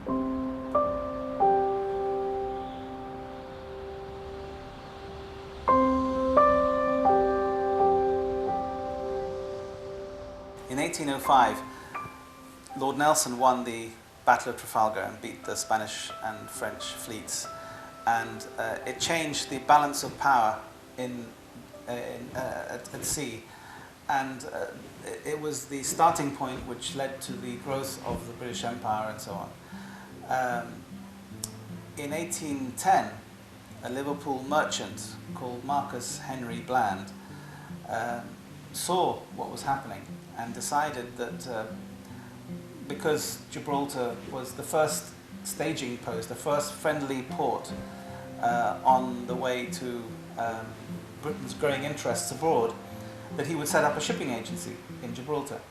In 1805, Lord Nelson won the Battle of Trafalgar and beat the Spanish and French fleets, and it changed the balance of power at sea, and it was the starting point which led to the growth of the British Empire and so on. In 1810, a Liverpool merchant called Marcus Henry Bland saw what was happening and decided that because Gibraltar was the first staging post, the first friendly port on the way to Britain's growing interests abroad, that he would set up a shipping agency in Gibraltar.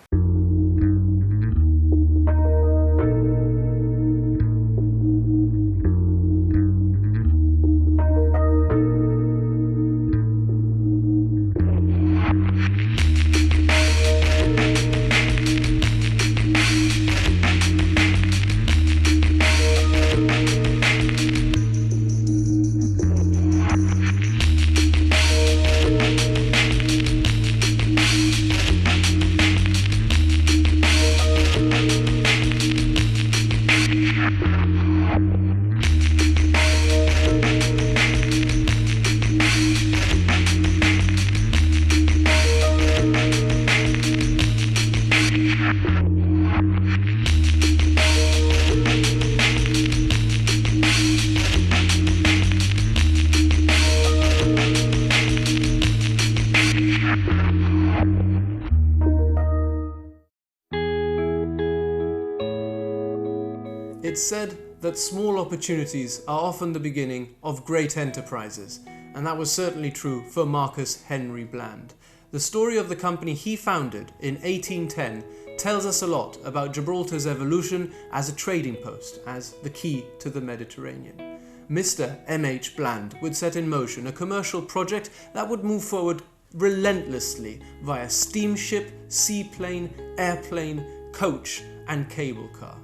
It's said that small opportunities are often the beginning of great enterprises, and that was certainly true for Marcus Henry Bland. The story of the company he founded in 1810 tells us a lot about Gibraltar's evolution as a trading post, as the key to the Mediterranean. Mr. M.H. Bland would set in motion a commercial project that would move forward relentlessly via steamship, seaplane, airplane, coach and cable car.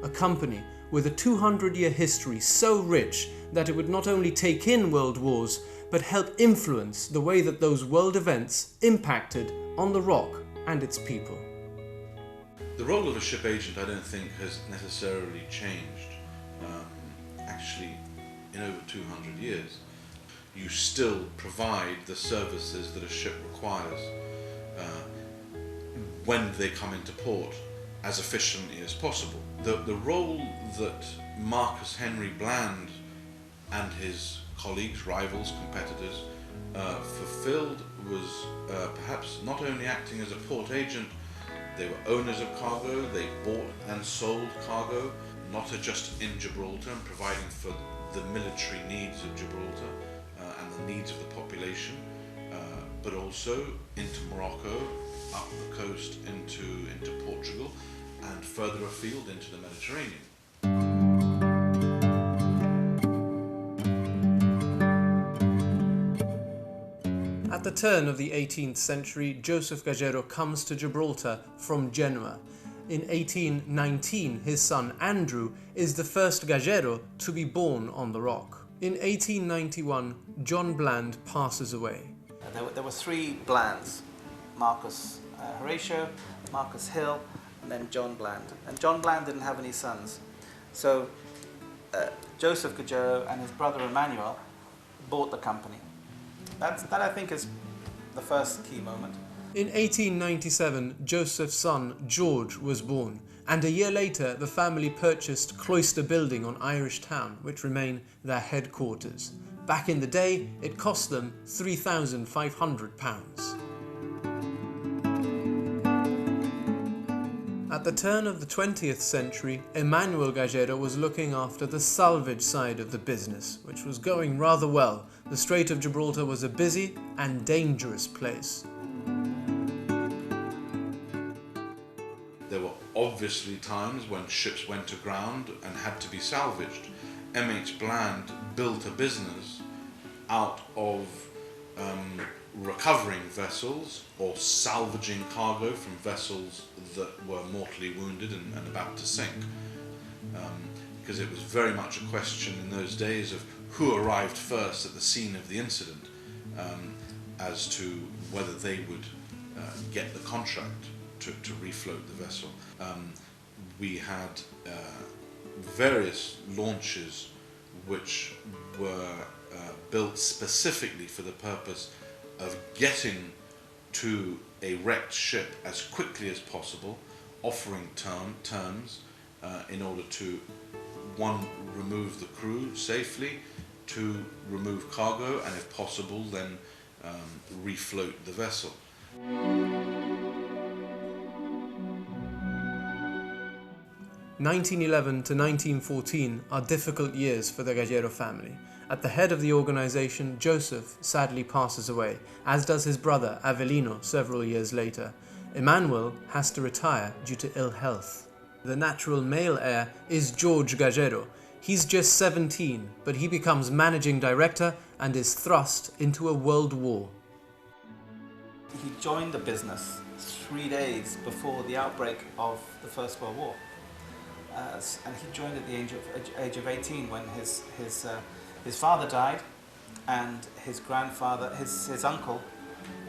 A company with a 200-year history so rich that it would not only take in world wars, but help influence the way that those world events impacted on the Rock and its people. The role of a ship agent, I don't think, has necessarily changed. Actually, in over 200 years, you still provide the services that a ship requires when they come into port as efficiently as possible. The role that Marcus Henry Bland and his colleagues, rivals, competitors fulfilled was perhaps not only acting as a port agent, they were owners of cargo, they bought and sold cargo, not just in Gibraltar and providing for the military needs of Gibraltar and the needs of the population, but also into Morocco, up the coast into Portugal, and further afield into the Mediterranean. At the turn of the 18th century, Joseph Gagero comes to Gibraltar from Genoa. In 1819, his son Andrew is the first Gagero to be born on the Rock. In 1891, John Bland passes away. There were three Blands: Marcus Horatio, Marcus Hill, and then John Bland. And John Bland didn't have any sons. So Joseph Gagero and his brother Emmanuel bought the company. That I think is the first key moment. In 1897, Joseph's son George was born, and a year later the family purchased Cloister Building on Irish Town, which remain their headquarters. Back in the day, it cost them £3,500. At the turn of the 20th century, Emmanuel Gagero was looking after the salvage side of the business, which was going rather well. The Strait of Gibraltar was a busy and dangerous place. There were obviously times when ships went aground and had to be salvaged. M.H. Bland built a business out of recovering vessels or salvaging cargo from vessels that were mortally wounded and about to sink. because it was very much a question in those days of who arrived first at the scene of the incident, as to whether they would get the contract to refloat the vessel. We had various launches which were built specifically for the purpose of getting to a wrecked ship as quickly as possible, offering terms in order to, one, remove the crew safely, two, remove cargo, and if possible then refloat the vessel. 1911 to 1914 are difficult years for the Gallero family. At the head of the organization, Joseph sadly passes away, as does his brother Avelino several years later. Emmanuel has to retire due to ill health. The natural male heir is George Gallero. He's just 17, but he becomes managing director and is thrust into a world war. He joined the business 3 days before the outbreak of the First World War. And he joined at the age of 18 when his father died, and his grandfather, his uncle,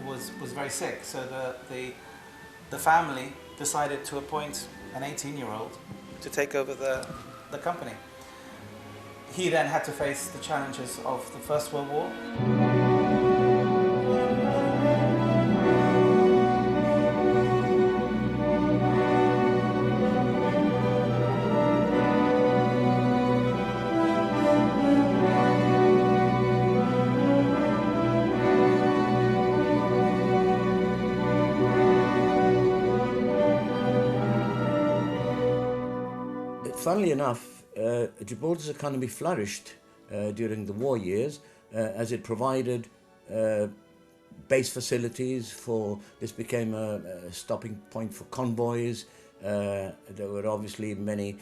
was very sick. So the family decided to appoint an 18-year-old to take over the company. He then had to face the challenges of the First World War. Funnily enough, Gibraltar's economy flourished during the war years as it provided base facilities for, this became a stopping point for convoys. There were obviously many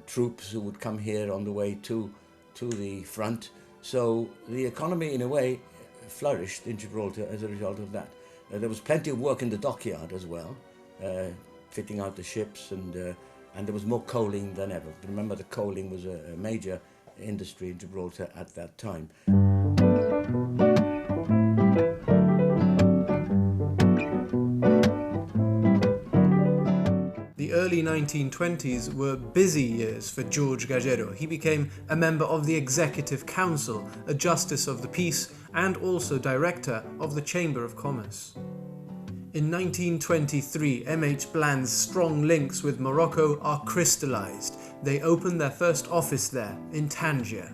troops who would come here on the way to the front. So the economy in a way flourished in Gibraltar as a result of that. There was plenty of work in the dockyard as well, fitting out the ships, and there was more coaling than ever. Remember, the coaling was a major industry in Gibraltar at that time. The early 1920s were busy years for George Gallero. He became a member of the Executive Council, a Justice of the Peace, and also Director of the Chamber of Commerce. In 1923, MH Bland's strong links with Morocco are crystallized. They opened their first office there, in Tangier.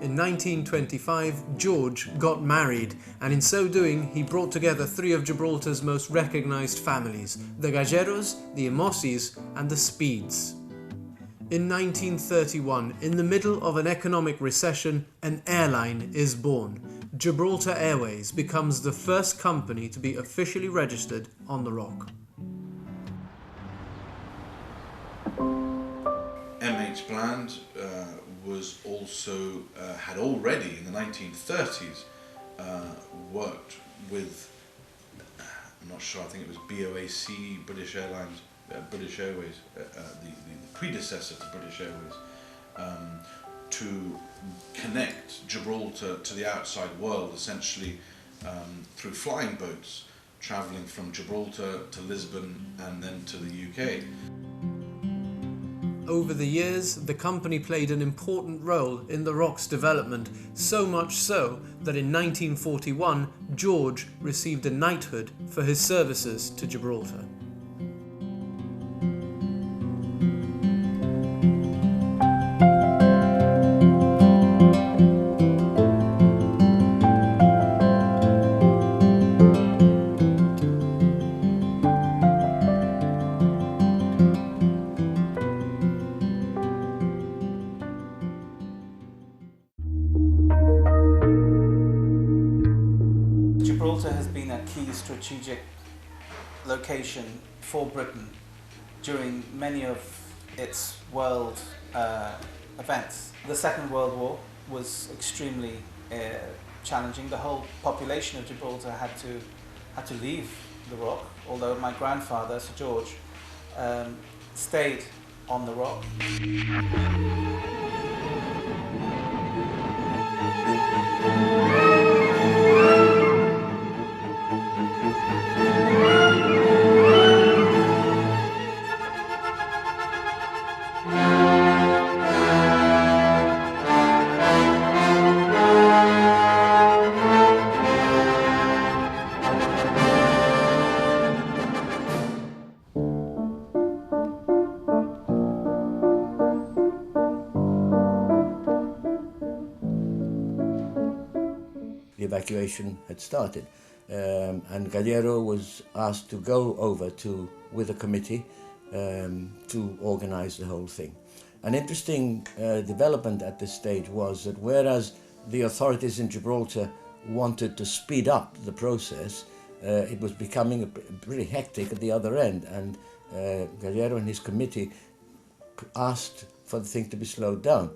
In 1925, George got married, and in so doing, he brought together three of Gibraltar's most recognized families, the Galleros, the Imossis, and the Speeds. In 1931, in the middle of an economic recession, an airline is born. Gibraltar Airways becomes the first company to be officially registered on the Rock. MH Bland was also, had already in the 1930s worked with, I'm not sure, I think it was BOAC, British Airlines, British Airways, the predecessor to British Airways, to connect Gibraltar to the outside world, essentially through flying boats, travelling from Gibraltar to Lisbon and then to the UK. Over the years, the company played an important role in the Rock's development, so much so that in 1941, George received a knighthood for his services to Gibraltar. Gibraltar has been a key strategic location for Britain during many of its world events. The Second World War was extremely challenging. The whole population of Gibraltar had to leave the Rock, although my grandfather, Sir George, stayed on the rock. The evacuation had started, and Gallero was asked to go over with a committee to organize the whole thing. An interesting development at this stage was that whereas the authorities in Gibraltar wanted to speed up the process, it was becoming pretty hectic at the other end, and Gallero and his committee asked for the thing to be slowed down.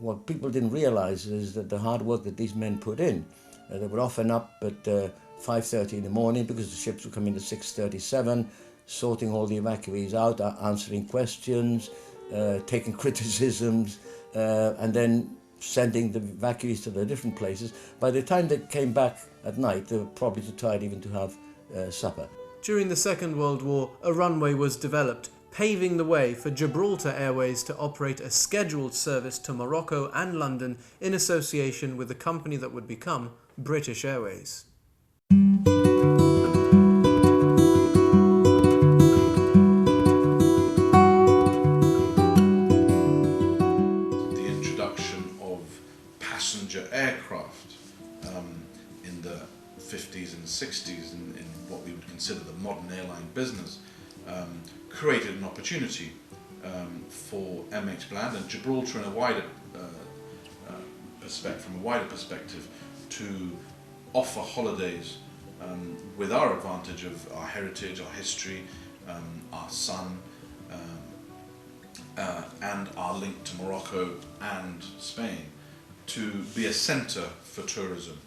What people didn't realize is that the hard work that these men put in, they were often up at 5:30 in the morning because the ships would come in at 6:37, sorting all the evacuees out, answering questions, taking criticisms, and then sending the evacuees to their different places. By the time they came back at night, they were probably too tired even to have supper. During the Second World War, a runway was developed, paving the way for Gibraltar Airways to operate a scheduled service to Morocco and London in association with the company that would become British Airways. The introduction of passenger aircraft in the 50s and 60s in what we would consider the modern airline business created an opportunity for MH Bland and Gibraltar in a wider from a wider perspective to offer holidays with our advantage of our heritage, our history, our sun, and our link to Morocco and Spain, to be a centre for tourism.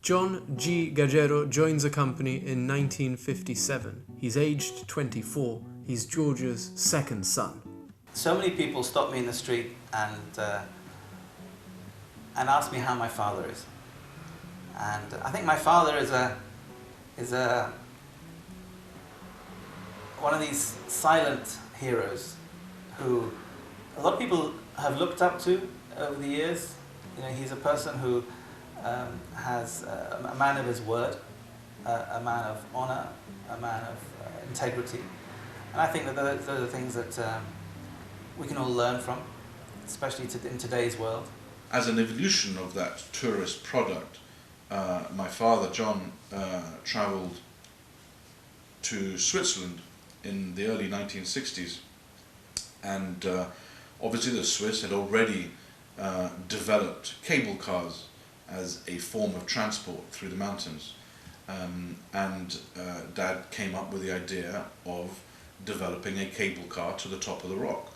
John G. Gallero joins the company in 1957. He's aged 24. He's George's second son. So many people stop me in the street and ask me how my father is. And I think my father is one of these silent heroes who a lot of people have looked up to over the years. You know, he's a person who has a man of his word, a man of honour, a man of integrity. And I think that those are the things that we can all learn from, especially in today's world. As an evolution of that tourist product, my father, John, travelled to Switzerland in the early 1960s, and obviously the Swiss had already developed cable cars as a form of transport through the mountains, and Dad came up with the idea of developing a cable car to the top of the rock.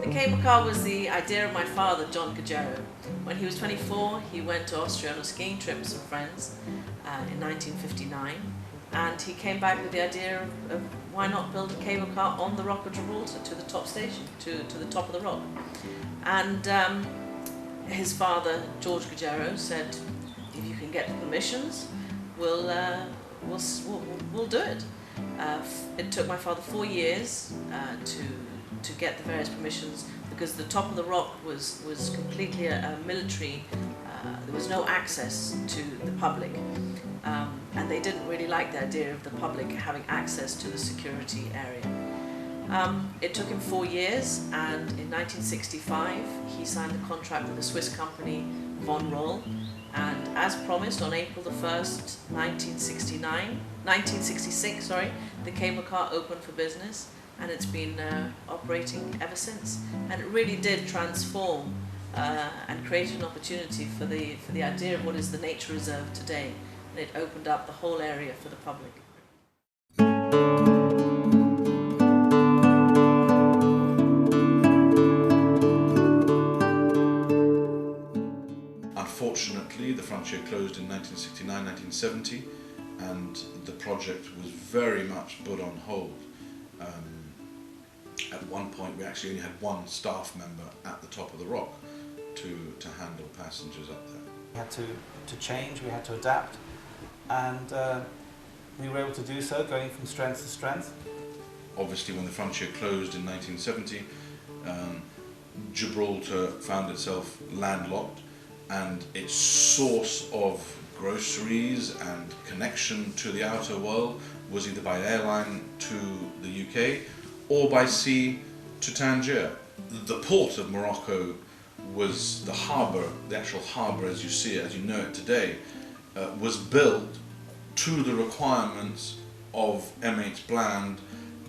The cable car was the idea of my father, John Gallero. When he was 24, he went to Austria on a skiing trip with some friends in 1959, and he came back with the idea of why not build a cable car on the Rock of Gibraltar to the top station, to the top of the rock. And his father, George Gallero, said, if you can get the permissions, we'll do it. It took my father 4 years to get the various permissions, because the top of the rock was completely a military. There was no access to the public, and they didn't really like the idea of the public having access to the security area. It took him 4 years, and in 1965 he signed a contract with the Swiss company Von Roll, and as promised, on April the 1st, 1966, the cable car opened for business, and it's been operating ever since. And it really did transform and create an opportunity for the idea of what is the nature reserve today. And it opened up the whole area for the public. 1970, and the project was very much put on hold. At one point we actually only had one staff member at the top of the rock to handle passengers up there. We had to change, we had to adapt, and we were able to do so, going from strength to strength. Obviously, when the frontier closed in 1970, Gibraltar found itself landlocked, and its source of groceries and connection to the outer world was either by airline to the UK or by sea to Tangier. The port of Morocco was the harbour, the actual harbour as you see it, as you know it today, was built to the requirements of MH Bland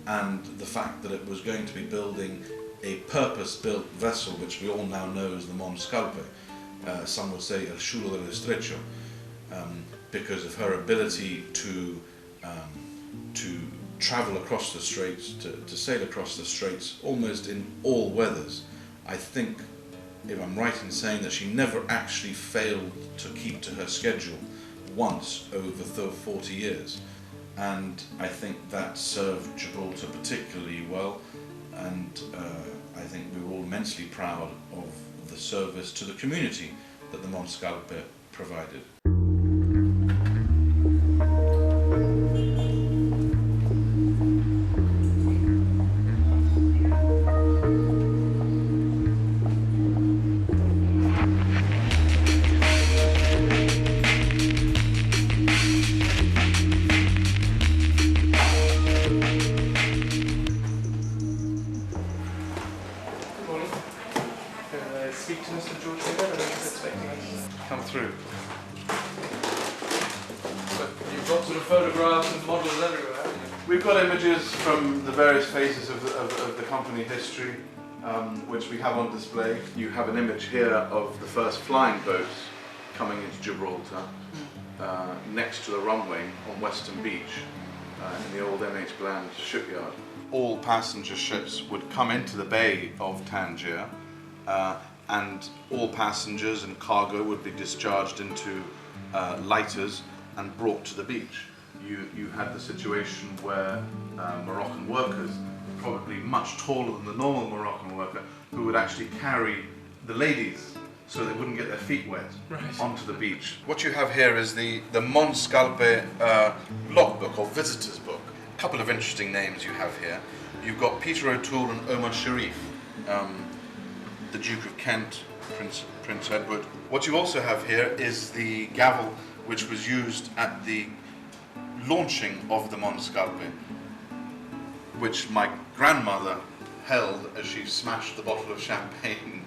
and the fact that it was going to be building a purpose-built vessel, which we all now know as the Monscalpe. Some would say El Chulo del Estrecho, because of her ability to travel across the straits, to sail across the straits almost in all weathers. I think, if I'm right in saying that she never actually failed to keep to her schedule once over 40 years. And I think that served Gibraltar particularly well, and I think we were all immensely proud of the service to the community that the Monscalpe provided. Speak to Mr. George Miller, I think he's expecting us to come through. But you've got sort of photographs and models everywhere, haven't you? We've got images from the various phases of the company history, which we have on display. You have an image here of the first flying boats coming into Gibraltar, next to the runway on Western Beach, in the old MH Bland shipyard. All passenger ships would come into the bay of Tangier, and all passengers and cargo would be discharged into lighters and brought to the beach. You had the situation where Moroccan workers, probably much taller than the normal Moroccan worker, who would actually carry the ladies so they wouldn't get their feet wet onto the beach. What you have here is the Monscalpe logbook or visitor's book. A couple of interesting names you have here. You've got Peter O'Toole and Omar Sharif, the Duke of Kent, Prince Edward. What you also have here is the gavel which was used at the launching of the Monscalpe, which my grandmother held as she smashed the bottle of champagne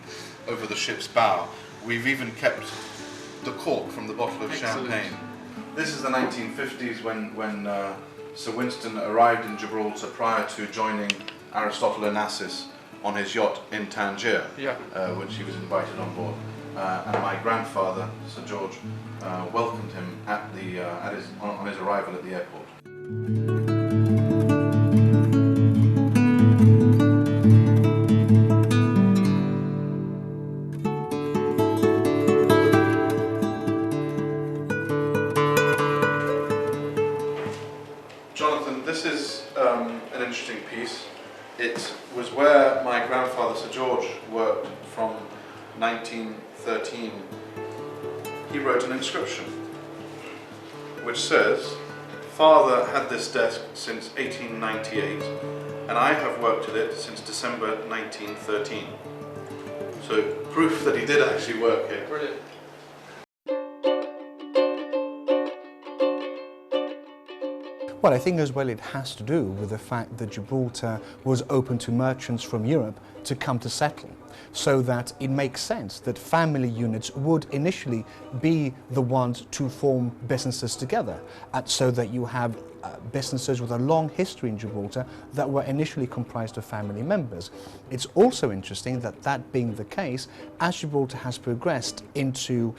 over the ship's bow. We've even kept the cork from the bottle of champagne. This is the 1950s when Sir Winston arrived in Gibraltar prior to joining Aristotle Onassis on his yacht in Tangier, which he was invited on board. And my grandfather, Sir George, welcomed him on his arrival at the airport. Jonathan, this is an interesting piece. It was where my grandfather, Sir George, worked from 1913. He wrote an inscription which says, "Father had this desk since 1898 and I have worked at it since December 1913. So proof that he did actually work here. Brilliant. Well, I think as well it has to do with the fact that Gibraltar was open to merchants from Europe to come to settle, so that it makes sense that family units would initially be the ones to form businesses together, so that you have businesses with a long history in Gibraltar that were initially comprised of family members. It's also interesting that that being the case, as Gibraltar has progressed into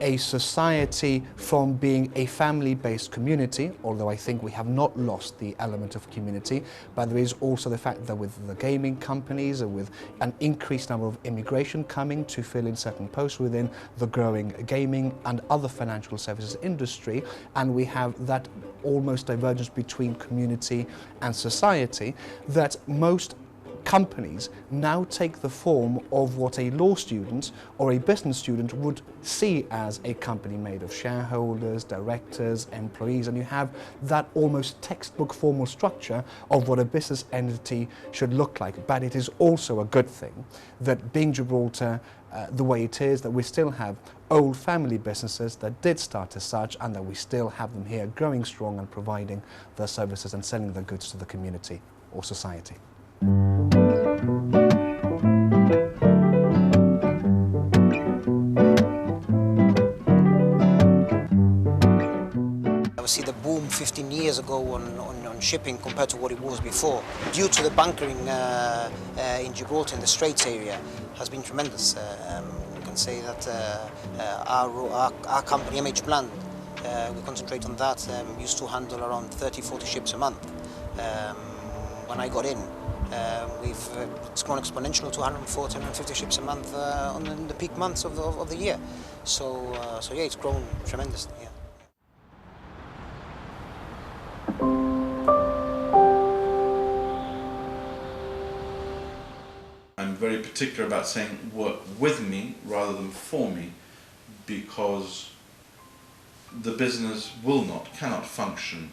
a society from being a family-based community, although I think we have not lost the element of community, but there is also the fact that with the gaming companies and with an increased number of immigration coming to fill in certain posts within the growing gaming and other financial services industry, and we have that almost divergence between community and society, that most companies now take the form of what a law student or a business student would see as a company made of shareholders, directors, employees, and you have that almost textbook formal structure of what a business entity should look like. But it is also a good thing that being Gibraltar the way it is, that we still have old family businesses that did start as such, and that we still have them here growing strong and providing their services and selling their goods to the community or society. I see the boom 15 years ago on shipping compared to what it was before. Due to the bunkering in Gibraltar, in the Straits area, has been tremendous. We can say that our company, MH Bland, we concentrate on that, used to handle around 30-40 ships a month. When I got in, it's grown exponential to 140, 150 ships a month in the peak months of the year. So yeah, it's grown tremendously. Yeah. I'm very particular about saying work with me rather than for me, because the business cannot function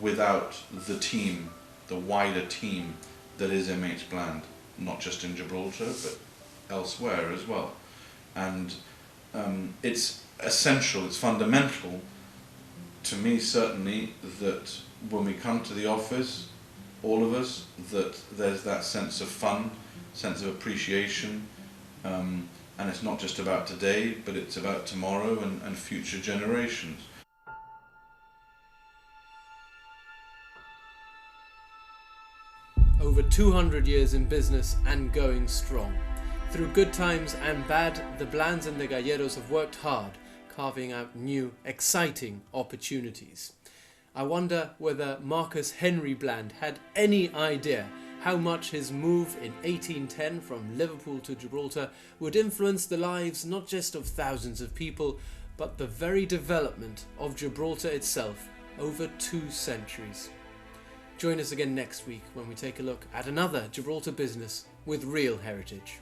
without the team, the wider team that is MH Bland, not just in Gibraltar but elsewhere as well. And it's essential, it's fundamental to me certainly, that when we come to the office, all of us, that there's that sense of fun, sense of appreciation, and it's not just about today, but it's about tomorrow and future generations. Over 200 years in business and going strong. Through good times and bad, the Blands and the Galleros have worked hard, carving out new, exciting opportunities. I wonder whether Marcus Henry Bland had any idea how much his move in 1810 from Liverpool to Gibraltar would influence the lives not just of thousands of people, but the very development of Gibraltar itself over 2 centuries. Join us again next week when we take a look at another Gibraltar business with real heritage.